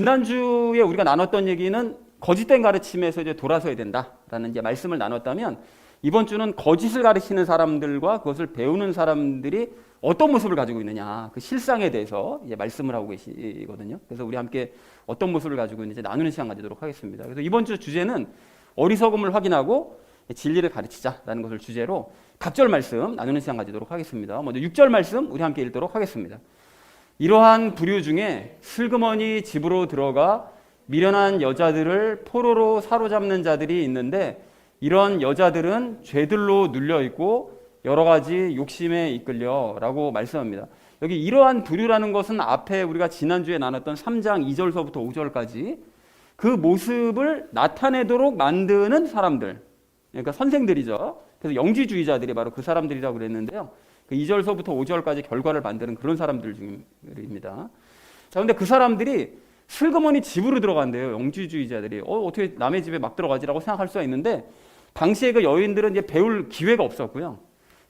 지난주에 우리가 나눴던 얘기는 거짓된 가르침에서 이제 돌아서야 된다라는 이제 말씀을 나눴다면, 이번 주는 거짓을 가르치는 사람들과 그것을 배우는 사람들이 어떤 모습을 가지고 있느냐, 그 실상에 대해서 이제 말씀을 하고 계시거든요. 그래서 우리 함께 어떤 모습을 가지고 있는지 나누는 시간 가지도록 하겠습니다. 그래서 이번 주 주제는 어리석음을 확인하고 진리를 가르치자라는 것을 주제로 각절 말씀 나누는 시간 가지도록 하겠습니다. 먼저 6절 말씀 우리 함께 읽도록 하겠습니다. 이러한 부류 중에 슬그머니 집으로 들어가 미련한 여자들을 포로로 사로잡는 자들이 있는데, 이런 여자들은 죄들로 눌려있고 여러 가지 욕심에 이끌려라고 말씀합니다. 여기 이러한 부류라는 것은 앞에 우리가 지난주에 나눴던 3장 2절서부터 5절까지 그 모습을 나타내도록 만드는 사람들, 그러니까 선생들이죠. 그래서 영지주의자들이 바로 그 사람들이라고 그랬는데요. 그 2절서부터 5절까지 결과를 만드는 그런 사람들 중입니다. 자, 근데 그 사람들이 슬그머니 집으로 들어간대요. 영지주의자들이. 어떻게 남의 집에 막 들어가지라고 생각할 수가 있는데, 당시에 그 여인들은 이제 배울 기회가 없었고요.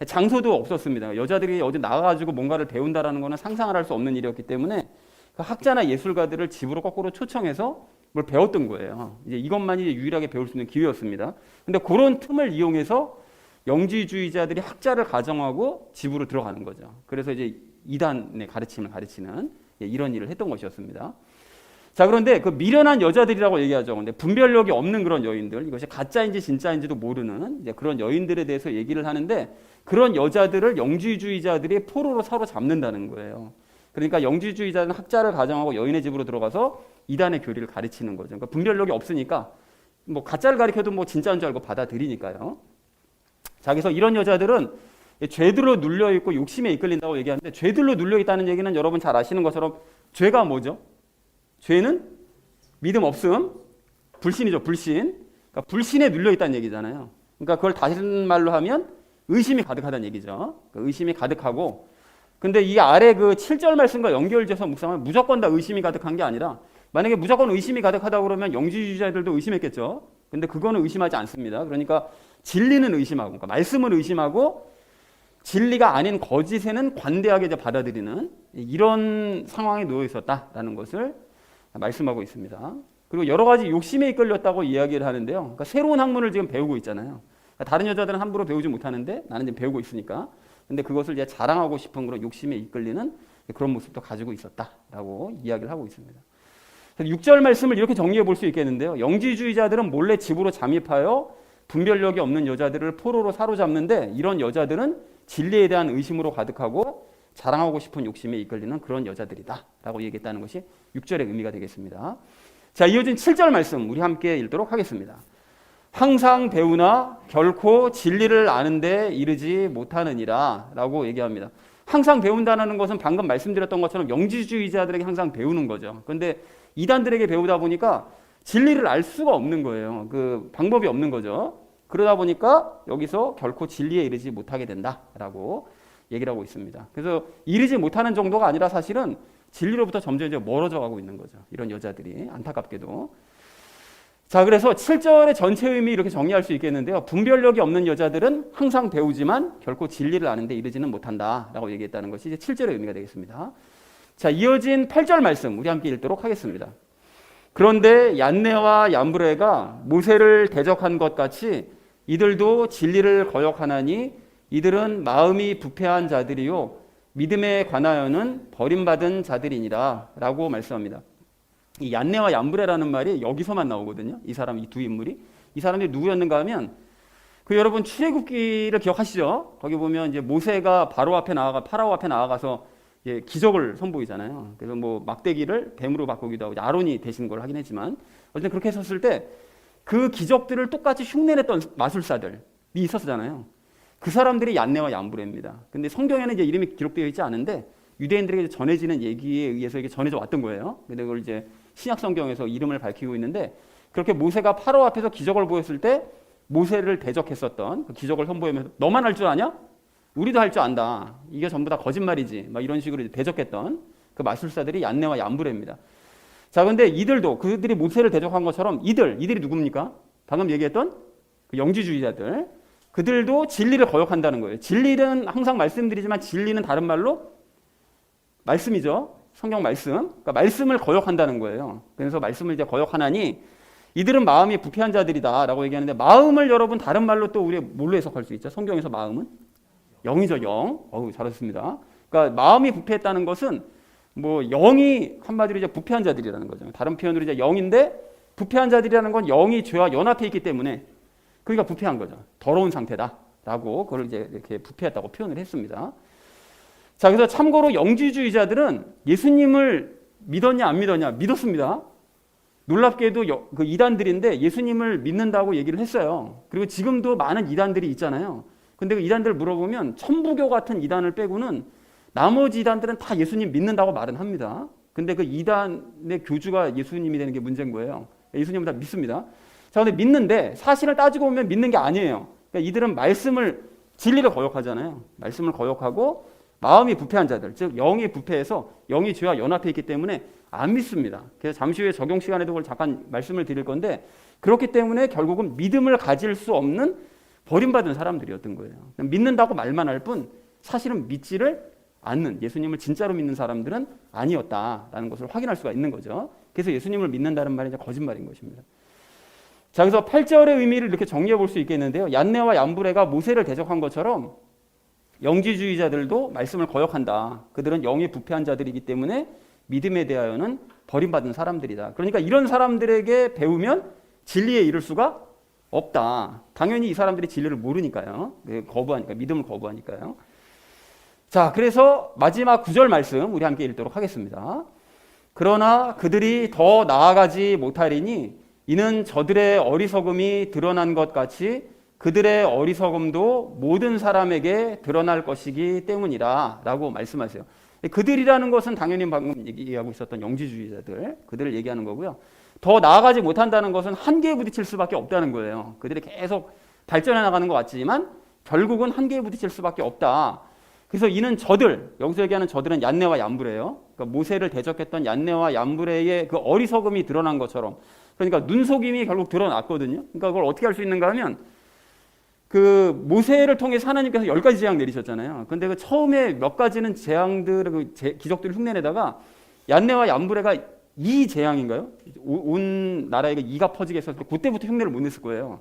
장소도 없었습니다. 여자들이 어디 나가가지고 뭔가를 배운다라는 것은 상상을 할 수 없는 일이었기 때문에 그 학자나 예술가들을 집으로 거꾸로 초청해서 뭘 배웠던 거예요. 이제 이것만이 유일하게 배울 수 있는 기회였습니다. 근데 그런 틈을 이용해서 영지주의자들이 학자를 가정하고 집으로 들어가는 거죠. 그래서 이제 이단의 가르침을 가르치는 이런 일을 했던 것이었습니다. 자, 그런데 그 미련한 여자들이라고 얘기하죠. 근데 분별력이 없는 그런 여인들, 이것이 가짜인지 진짜인지도 모르는 이제 그런 여인들에 대해서 얘기를 하는데, 그런 여자들을 영지주의자들이 포로로 사로잡는다는 거예요. 그러니까 영지주의자는 학자를 가정하고 여인의 집으로 들어가서 이단의 교리를 가르치는 거죠. 그러니까 분별력이 없으니까 뭐 가짜를 가르쳐도 뭐 진짜인 줄 알고 받아들이니까요. 자, 그래서 이런 여자들은 죄들로 눌려있고 욕심에 이끌린다고 얘기하는데, 죄들로 눌려있다는 얘기는 여러분 잘 아시는 것처럼 죄가 뭐죠? 죄는 믿음 없음, 불신이죠. 불신. 그러니까 불신에 눌려있다는 얘기잖아요. 그러니까 그걸 다른 말로 하면 의심이 가득하다는 얘기죠. 그러니까 의심이 가득하고, 근데 이 아래 그 7절 말씀과 연결돼서 묵상하면 무조건 다 의심이 가득한 게 아니라, 만약에 무조건 의심이 가득하다고 그러면 영지주의자들도 의심했겠죠. 근데 그거는 의심하지 않습니다. 그러니까 진리는 의심하고, 그러니까 말씀을 의심하고 진리가 아닌 거짓에는 관대하게 이제 받아들이는 이런 상황에 놓여 있었다라는 것을 말씀하고 있습니다. 그리고 여러 가지 욕심에 이끌렸다고 이야기를 하는데요. 그러니까 새로운 학문을 지금 배우고 있잖아요. 그러니까 다른 여자들은 함부로 배우지 못하는데 나는 지금 배우고 있으니까. 근데 그것을 이제 자랑하고 싶은 그런 욕심에 이끌리는 그런 모습도 가지고 있었다라고 이야기를 하고 있습니다. 6절 말씀을 이렇게 정리해 볼 수 있겠는데요. 영지주의자들은 몰래 집으로 잠입하여 분별력이 없는 여자들을 포로로 사로잡는데, 이런 여자들은 진리에 대한 의심으로 가득하고 자랑하고 싶은 욕심에 이끌리는 그런 여자들이다 라고 얘기했다는 것이 6절의 의미가 되겠습니다. 자, 이어진 7절 말씀 우리 함께 읽도록 하겠습니다. 항상 배우나 결코 진리를 아는 데 이르지 못하느니라 라고 얘기합니다. 항상 배운다는 것은 방금 말씀드렸던 것처럼 영지주의자들에게 항상 배우는 거죠. 그런데 이단들에게 배우다 보니까 진리를 알 수가 없는 거예요. 그 방법이 없는 거죠. 그러다 보니까 여기서 결코 진리에 이르지 못하게 된다라고 얘기를 하고 있습니다. 그래서 이르지 못하는 정도가 아니라 사실은 진리로부터 점점 이제 멀어져 가고 있는 거죠. 이런 여자들이 안타깝게도. 자, 그래서 7절의 전체 의미 이렇게 정리할 수 있겠는데요. 분별력이 없는 여자들은 항상 배우지만 결코 진리를 아는데 이르지는 못한다라고 얘기했다는 것이 이제 7절의 의미가 되겠습니다. 자, 이어진 8절 말씀 우리 함께 읽도록 하겠습니다. 그런데 얀네와 얀브레가 모세를 대적한 것 같이 이들도 진리를 거역하나니 이들은 마음이 부패한 자들이요 믿음에 관하여는 버림받은 자들이니라 라고 말씀합니다. 이 얀네와 얀브레라는 말이 여기서만 나오거든요. 이 사람, 이 두 인물이. 이 사람들이 누구였는가 하면, 그 여러분 출애굽기를 기억하시죠? 거기 보면 이제 모세가 파라오 앞에 나아가서 이제 기적을 선보이잖아요. 그래서 뭐 막대기를 뱀으로 바꾸기도 하고, 아론이 되신 걸 하긴 했지만, 어쨌든 그렇게 했었을 때 그 기적들을 똑같이 흉내냈던 마술사들이 있었잖아요. 그 사람들이 얀네와 얀브레입니다. 근데 성경에는 이제 이름이 기록되어 있지 않은데 유대인들에게 전해지는 얘기에 의해서 이게 전해져 왔던 거예요. 근데 그걸 이제 신약 성경에서 이름을 밝히고 있는데, 그렇게 모세가 파라오 앞에서 기적을 보였을 때 모세를 대적했었던 그 기적을 선보이면서 너만 할 줄 아냐? 우리도 할 줄 안다. 이게 전부 다 거짓말이지. 막 이런 식으로 대적했던 그 마술사들이 얀네와 얀브레입니다. 자, 근데 이들도 그들이 모세를 대적한 것처럼 이들이 누굽니까? 방금 얘기했던 그 영지주의자들. 그들도 진리를 거역한다는 거예요. 진리는 항상 말씀드리지만 진리는 다른 말로 말씀이죠. 성경 말씀, 그러니까 말씀을 거역한다는 거예요. 그래서 말씀을 이제 거역하나니 이들은 마음이 부패한 자들이다라고 얘기하는데, 마음을 여러분 다른 말로 또 우리 뭘로 해석할 수 있죠? 성경에서 마음은 영이죠, 영. 잘하셨습니다. 그러니까 마음이 부패했다는 것은 뭐 영이 한마디로 이제 부패한 자들이라는 거죠. 다른 표현으로 이제 영인데, 부패한 자들이라는 건 영이 죄와 연합해 있기 때문에 그러니까 부패한 거죠. 더러운 상태다라고 그걸 이제 이렇게 부패했다고 표현을 했습니다. 자, 그래서 참고로 영지주의자들은 예수님을 믿었냐 안 믿었냐? 믿었습니다. 놀랍게도 그 이단들인데 예수님을 믿는다고 얘기를 했어요. 그리고 지금도 많은 이단들이 있잖아요. 근데 그 이단들 물어보면 천부교 같은 이단을 빼고는 나머지 이단들은 다 예수님 믿는다고 말은 합니다. 근데 그 이단의 교주가 예수님이 되는 게 문제인 거예요. 예수님을 다 믿습니다. 자, 근데 믿는데 사실을 따지고 보면 믿는 게 아니에요. 그러니까 이들은 말씀을, 진리를 거역하잖아요. 말씀을 거역하고 마음이 부패한 자들, 즉 영이 부패해서 영이 죄와 연합해 있기 때문에 안 믿습니다. 그래서 잠시 후에 적용 시간에도 그걸 잠깐 말씀을 드릴 건데, 그렇기 때문에 결국은 믿음을 가질 수 없는 버림받은 사람들이었던 거예요. 믿는다고 말만 할 뿐 사실은 믿지를 않는, 예수님을 진짜로 믿는 사람들은 아니었다라는 것을 확인할 수가 있는 거죠. 그래서 예수님을 믿는다는 말이 이제 거짓말인 것입니다. 자, 그래서 8절의 의미를 이렇게 정리해 볼 수 있겠는데요. 얀네와 얀브레가 모세를 대적한 것처럼 영지주의자들도 말씀을 거역한다. 그들은 영이 부패한 자들이기 때문에 믿음에 대하여는 버림받은 사람들이다. 그러니까 이런 사람들에게 배우면 진리에 이를 수가 없다. 당연히 이 사람들이 진리를 모르니까요. 거부하니까, 믿음을 거부하니까요. 자, 그래서 마지막 9절 말씀 우리 함께 읽도록 하겠습니다. 그러나 그들이 더 나아가지 못하리니 이는 저들의 어리석음이 드러난 것 같이 그들의 어리석음도 모든 사람에게 드러날 것이기 때문이라 라고 말씀하세요. 그들이라는 것은 당연히 방금 얘기하고 있었던 영지주의자들, 그들을 얘기하는 거고요. 더 나아가지 못한다는 것은 한계에 부딪힐 수밖에 없다는 거예요. 그들이 계속 발전해 나가는 것 같지만 결국은 한계에 부딪힐 수밖에 없다. 그래서 이는 저들, 여기서 얘기하는 저들은 얀네와 얀브레예요. 그러니까 모세를 대적했던 얀네와 얀브레의 그 어리석음이 드러난 것처럼, 그러니까 눈속임이 결국 드러났거든요. 그러니까 그걸 어떻게 할 수 있는가 하면, 그 모세를 통해서 하나님께서 10가지 재앙 내리셨잖아요. 근데 그 처음에 몇 가지는 재앙들, 기적들을 흉내내다가 얀네와 얀브레가 이 재앙인가요? 온 나라에 이가 퍼지게 했을 때 그때부터 흉내를 못 냈을 거예요.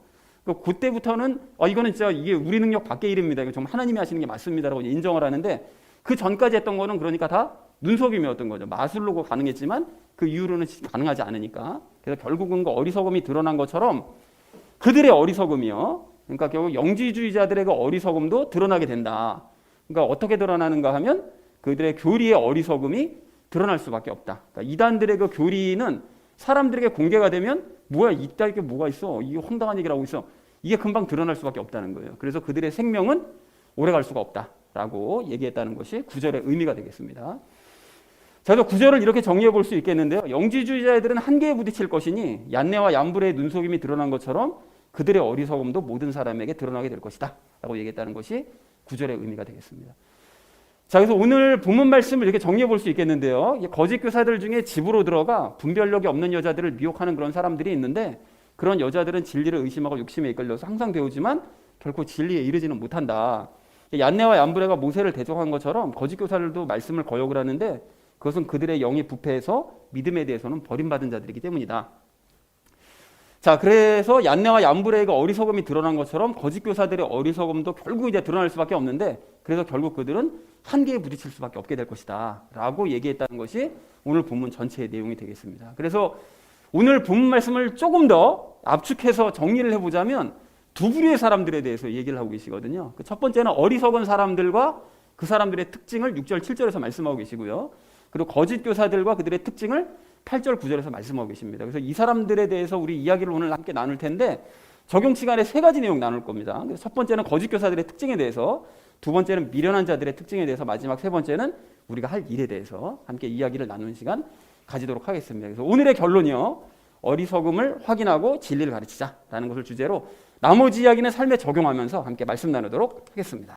그때부터는 이거는 진짜 이게 우리 능력 밖의 일입니다. 이거 정말 하나님이 하시는 게 맞습니다라고 인정을 하는데, 그 전까지 했던 거는 그러니까 다 눈속임이었던 거죠. 마술로 가능했지만 그 이후로는 가능하지 않으니까. 그래서 결국은 그 어리석음이 드러난 것처럼 그들의 어리석음이요. 그러니까 결국 영지주의자들의 그 어리석음도 드러나게 된다. 그러니까 어떻게 드러나는가 하면 그들의 교리의 어리석음이 드러날 수밖에 없다. 그러니까 이단들의 그 교리는 사람들에게 공개가 되면 뭐야, 이따 게 뭐가 있어, 이게 황당한 얘기를 하고 있어, 이게 금방 드러날 수밖에 없다는 거예요. 그래서 그들의 생명은 오래갈 수가 없다라고 얘기했다는 것이 9절의 의미가 되겠습니다. 자, 그래서 9절을 이렇게 정리해 볼 수 있겠는데요. 영지주의자들은 한계에 부딪힐 것이니 얀네와 얀브레의 눈속임이 드러난 것처럼 그들의 어리석음도 모든 사람에게 드러나게 될 것이다 라고 얘기했다는 것이 9절의 의미가 되겠습니다. 자, 그래서 오늘 본문 말씀을 이렇게 정리해 볼 수 있겠는데요. 거짓 교사들 중에 집으로 들어가 분별력이 없는 여자들을 미혹하는 그런 사람들이 있는데, 그런 여자들은 진리를 의심하고 욕심에 이끌려서 항상 배우지만 결코 진리에 이르지는 못한다. 얀네와 얀브레가 모세를 대적한 것처럼 거짓 교사들도 말씀을 거역을 하는데, 그것은 그들의 영이 부패해서 믿음에 대해서는 버림받은 자들이기 때문이다. 자, 그래서 얀네와 얀브레가 어리석음이 드러난 것처럼 거짓 교사들의 어리석음도 결국 이제 드러날 수밖에 없는데, 그래서 결국 그들은 한계에 부딪힐 수밖에 없게 될 것이다 라고 얘기했다는 것이 오늘 본문 전체의 내용이 되겠습니다. 그래서 오늘 본문 말씀을 조금 더 압축해서 정리를 해보자면 두 부류의 사람들에 대해서 얘기를 하고 계시거든요. 첫 번째는 어리석은 사람들과 그 사람들의 특징을 6절, 7절에서 말씀하고 계시고요. 그리고 거짓 교사들과 그들의 특징을 8절, 9절에서 말씀하고 계십니다. 그래서 이 사람들에 대해서 우리 이야기를 오늘 함께 나눌 텐데, 적용 시간에 3가지 내용 나눌 겁니다. 그래서 첫 번째는 거짓 교사들의 특징에 대해서, 두 번째는 미련한 자들의 특징에 대해서, 마지막 세 번째는 우리가 할 일에 대해서 함께 이야기를 나누는 시간 가지도록 하겠습니다. 그래서 오늘의 결론이요, 어리석음을 확인하고 진리를 가르치자라는 것을 주제로 나머지 이야기는 삶에 적용하면서 함께 말씀 나누도록 하겠습니다.